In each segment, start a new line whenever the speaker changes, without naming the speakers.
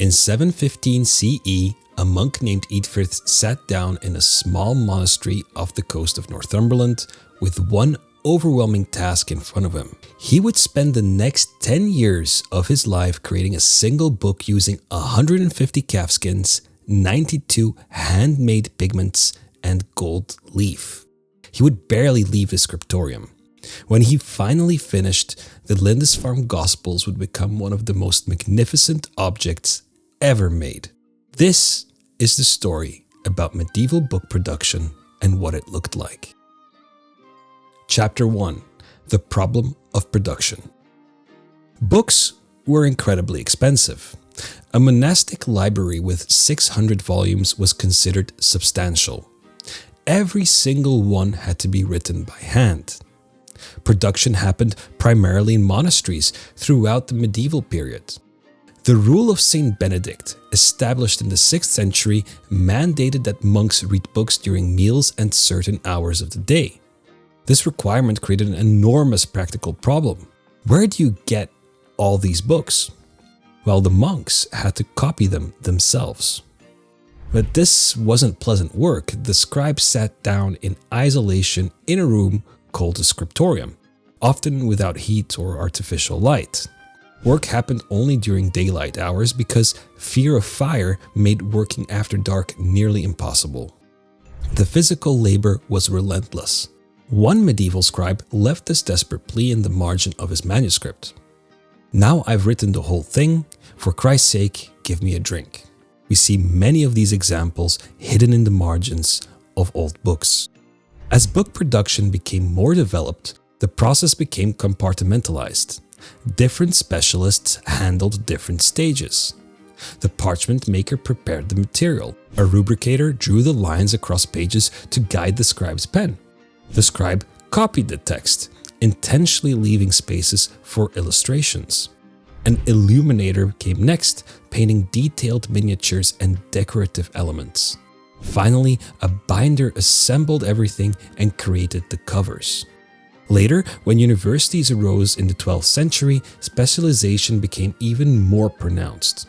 In 715 CE, a monk named Eadfrith sat down in a small monastery off the coast of Northumberland with one overwhelming task in front of him. He would spend the next 10 years of his life creating a single book using 150 calfskins, 92 handmade pigments, and gold leaf. He would barely leave his scriptorium. When he finally finished, the Lindisfarne Gospels would become one of the most magnificent objects ever made. This is the story about medieval book production and what it looked like. Chapter 1. The Problem of Production. Books were incredibly expensive. A monastic library with 600 volumes was considered substantial. Every single one had to be written by hand. Production happened primarily in monasteries throughout the medieval period. The rule of Saint Benedict, established in the 6th century, mandated that monks read books during meals and certain hours of the day. This requirement created an enormous practical problem. Where do you get all these books? Well, the monks had to copy them themselves. But this wasn't pleasant work. The scribes sat down in isolation in a room called a scriptorium, often without heat or artificial light. Work happened only during daylight hours because fear of fire made working after dark nearly impossible. The physical labor was relentless. One medieval scribe left this desperate plea in the margin of his manuscript. "Now I've written the whole thing. For Christ's sake, give me a drink." We see many of these examples hidden in the margins of old books. As book production became more developed, the process became compartmentalized. Different specialists handled different stages. The parchment maker prepared the material. A rubricator drew the lines across pages to guide the scribe's pen. The scribe copied the text, intentionally leaving spaces for illustrations. An illuminator came next, painting detailed miniatures and decorative elements. Finally, a binder assembled everything and created the covers. Later, when universities arose in the 12th century, specialization became even more pronounced.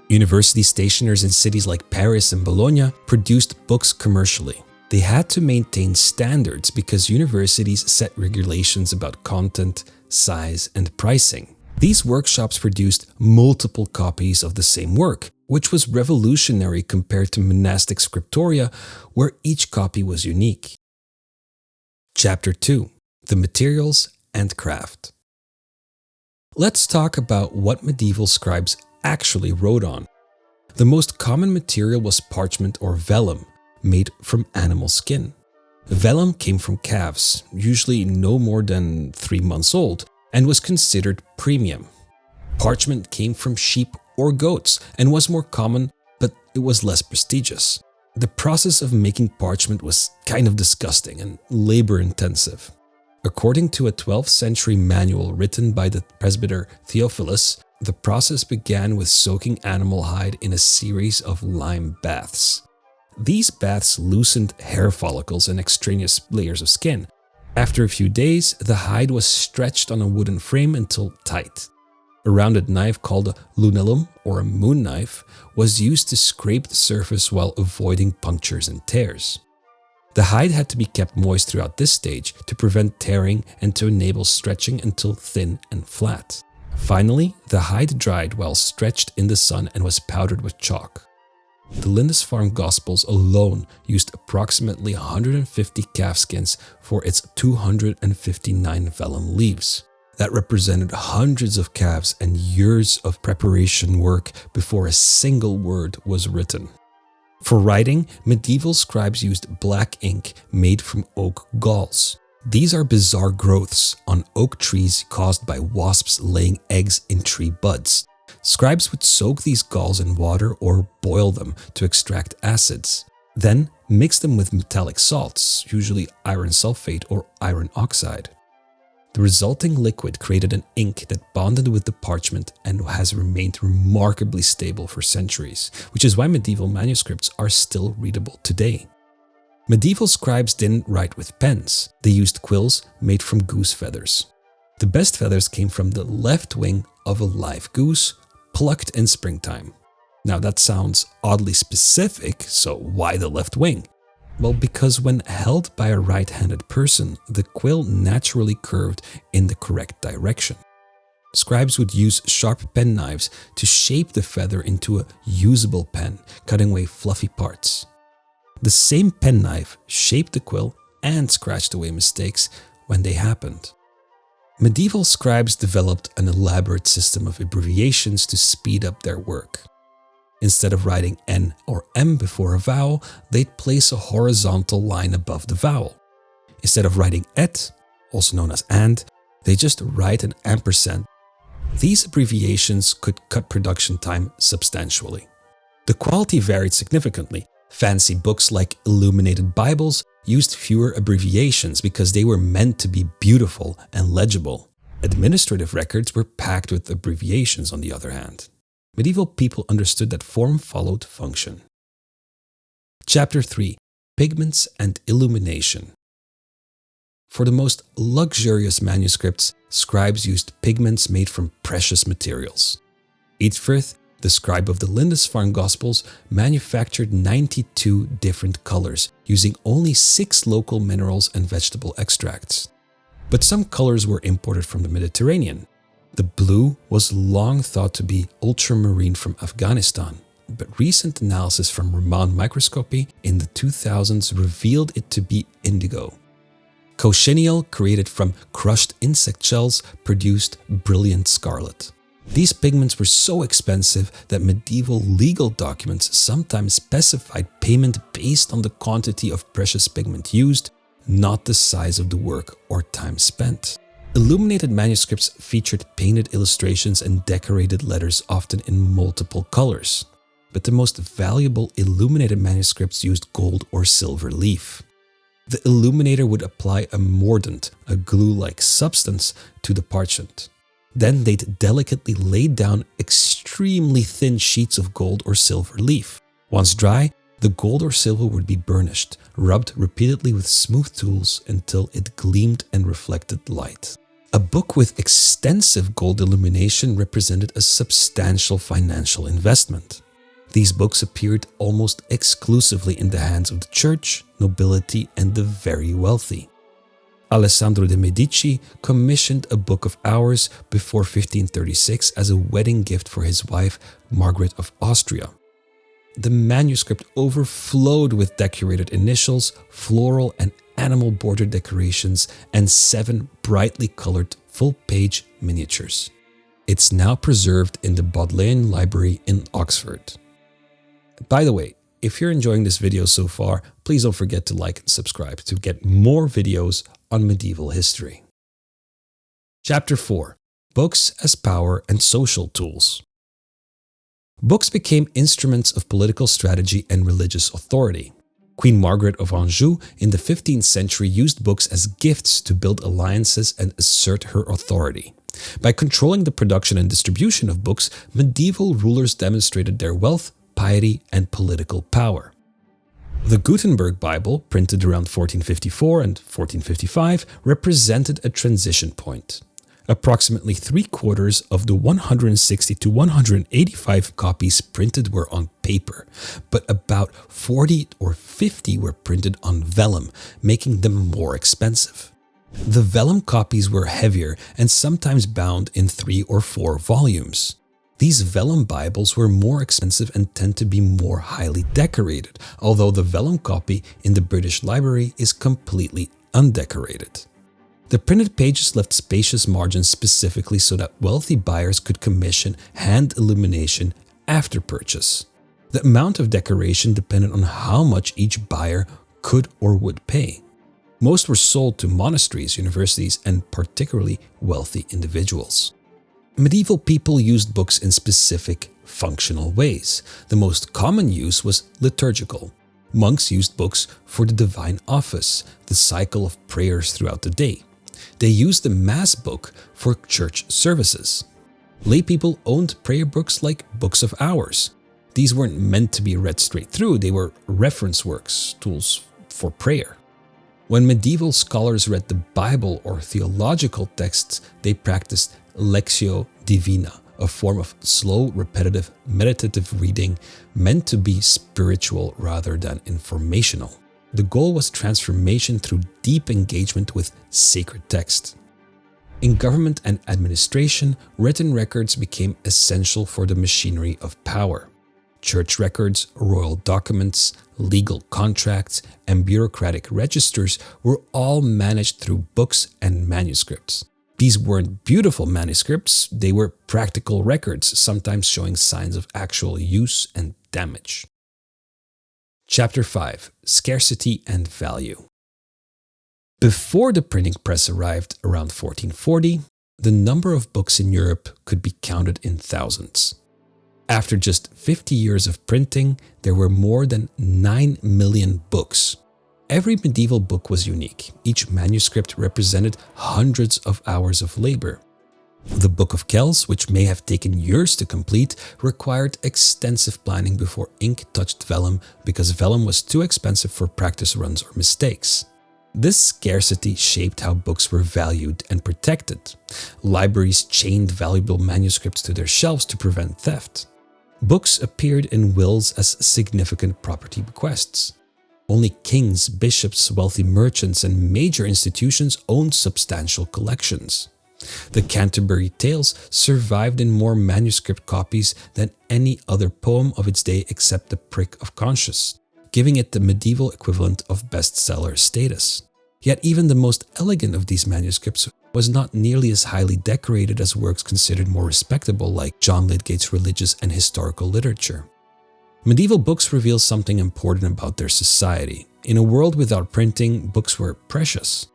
University stationers in cities like Paris and Bologna produced books commercially. They had to maintain standards because universities set regulations about content, size, and pricing. These workshops produced multiple copies of the same work, which was revolutionary compared to monastic scriptoria, where each copy was unique. Chapter 2. The Materials and Craft. Let's talk about what medieval scribes actually wrote on. The most common material was parchment or vellum, made from animal skin. Vellum came from calves, usually no more than 3 months old, and was considered premium. Parchment came from sheep or goats and was more common, but it was less prestigious. The process of making parchment was kind of disgusting and labor-intensive. According to a 12th century manual written by the presbyter Theophilus, the process began with soaking animal hide in a series of lime baths. These baths loosened hair follicles and extraneous layers of skin. After a few days, the hide was stretched on a wooden frame until tight. A rounded knife called a lunellum, or a moon knife, was used to scrape the surface while avoiding punctures and tears. The hide had to be kept moist throughout this stage to prevent tearing and to enable stretching until thin and flat. Finally, the hide dried while stretched in the sun and was powdered with chalk. The Lindisfarne Gospels alone used approximately 150 calfskins for its 259 vellum leaves. That represented hundreds of calves and years of preparation work before a single word was written. For writing, medieval scribes used black ink made from oak galls. These are bizarre growths on oak trees caused by wasps laying eggs in tree buds. Scribes would soak these galls in water or boil them to extract acids. Then mix them with metallic salts, usually iron sulfate or iron oxide. The resulting liquid created an ink that bonded with the parchment and has remained remarkably stable for centuries, which is why medieval manuscripts are still readable today. Medieval scribes didn't write with pens. They used quills made from goose feathers. The best feathers came from the left wing of a live goose, plucked in springtime. Now that sounds oddly specific, so why the left wing? Well, because when held by a right-handed person, the quill naturally curved in the correct direction. Scribes would use sharp pen knives to shape the feather into a usable pen, cutting away fluffy parts. The same pen knife shaped the quill and scratched away mistakes when they happened. Medieval scribes developed an elaborate system of abbreviations to speed up their work. Instead of writing N or M before a vowel, they'd place a horizontal line above the vowel. Instead of writing et, also known as and, they just write an ampersand. These abbreviations could cut production time substantially. The quality varied significantly. Fancy books like illuminated Bibles used fewer abbreviations because they were meant to be beautiful and legible. Administrative records were packed with abbreviations, on the other hand. Medieval people understood that form followed function. Chapter 3. Pigments and Illumination. For the most luxurious manuscripts, scribes used pigments made from precious materials. Eadfrith, the scribe of the Lindisfarne Gospels, manufactured 92 different colors using only 6 local minerals and vegetable extracts. But some colors were imported from the Mediterranean. The blue was long thought to be ultramarine from Afghanistan, but recent analysis from Raman microscopy in the 2000s revealed it to be indigo. Cochineal, created from crushed insect shells, produced brilliant scarlet. These pigments were so expensive that medieval legal documents sometimes specified payment based on the quantity of precious pigment used, not the size of the work or time spent. Illuminated manuscripts featured painted illustrations and decorated letters, often in multiple colors. But the most valuable illuminated manuscripts used gold or silver leaf. The illuminator would apply a mordant, a glue-like substance, to the parchment. Then they'd delicately lay down extremely thin sheets of gold or silver leaf. Once dry, the gold or silver would be burnished, rubbed repeatedly with smooth tools until it gleamed and reflected light. A book with extensive gold illumination represented a substantial financial investment. These books appeared almost exclusively in the hands of the church, nobility, and the very wealthy. Alessandro de' Medici commissioned a Book of Hours before 1536 as a wedding gift for his wife, Margaret of Austria. The manuscript overflowed with decorated initials, floral and animal border decorations, and 7 brightly colored full-page miniatures. It's now preserved in the Bodleian Library in Oxford. By the way, if you're enjoying this video so far, please don't forget to like and subscribe to get more videos on medieval history. Chapter 4. Books as Power and Social Tools. Books became instruments of political strategy and religious authority. Queen Margaret of Anjou in the 15th century used books as gifts to build alliances and assert her authority. By controlling the production and distribution of books, medieval rulers demonstrated their wealth, piety, and political power. The Gutenberg Bible, printed around 1454 and 1455, represented a transition point. Approximately 3/4 of the 160 to 185 copies printed were on paper, but about 40 or 50 were printed on vellum, making them more expensive. The vellum copies were heavier and sometimes bound in 3 or 4 volumes. These vellum Bibles were more expensive and tend to be more highly decorated, although the vellum copy in the British Library is completely undecorated. The printed pages left spacious margins specifically so that wealthy buyers could commission hand illumination after purchase. The amount of decoration depended on how much each buyer could or would pay. Most were sold to monasteries, universities, and particularly wealthy individuals. Medieval people used books in specific functional ways. The most common use was liturgical. Monks used books for the divine office, the cycle of prayers throughout the day. They used the Mass book for church services. Lay people owned prayer books like Books of Hours. These weren't meant to be read straight through, they were reference works, tools for prayer. When medieval scholars read the Bible or theological texts, they practiced Lectio Divina, a form of slow, repetitive, meditative reading meant to be spiritual rather than informational. The goal was transformation through deep engagement with sacred text. In government and administration, written records became essential for the machinery of power. Church records, royal documents, legal contracts, and bureaucratic registers were all managed through books and manuscripts. These weren't beautiful manuscripts, they were practical records, sometimes showing signs of actual use and damage. Chapter 5. Scarcity and Value. Before the printing press arrived around 1440, the number of books in Europe could be counted in thousands. After just 50 years of printing, there were more than 9 million books. Every medieval book was unique. Each manuscript represented hundreds of hours of labor. The Book of Kells, which may have taken years to complete, required extensive planning before ink touched vellum because vellum was too expensive for practice runs or mistakes. This scarcity shaped how books were valued and protected. Libraries chained valuable manuscripts to their shelves to prevent theft. Books appeared in wills as significant property bequests. Only kings, bishops, wealthy merchants, and major institutions owned substantial collections. The Canterbury Tales survived in more manuscript copies than any other poem of its day except The Prick of Conscience, giving it the medieval equivalent of bestseller status. Yet even the most elegant of these manuscripts was not nearly as highly decorated as works considered more respectable like John Lydgate's religious and historical literature. Medieval books reveal something important about their society. In a world without printing, books were precious.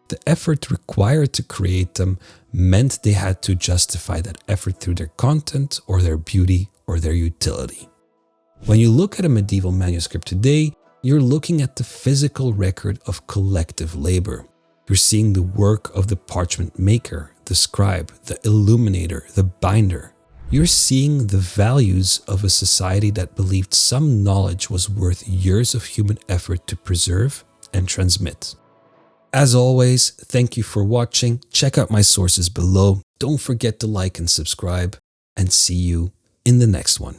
The effort required to create them meant they had to justify that effort through their content or their beauty or their utility. When you look at a medieval manuscript today, you're looking at the physical record of collective labor. You're seeing the work of the parchment maker, the scribe, the illuminator, the binder. You're seeing the values of a society that believed some knowledge was worth years of human effort to preserve and transmit. As always, thank you for watching. Check out my sources below. Don't forget to like and subscribe, and see you in the next one.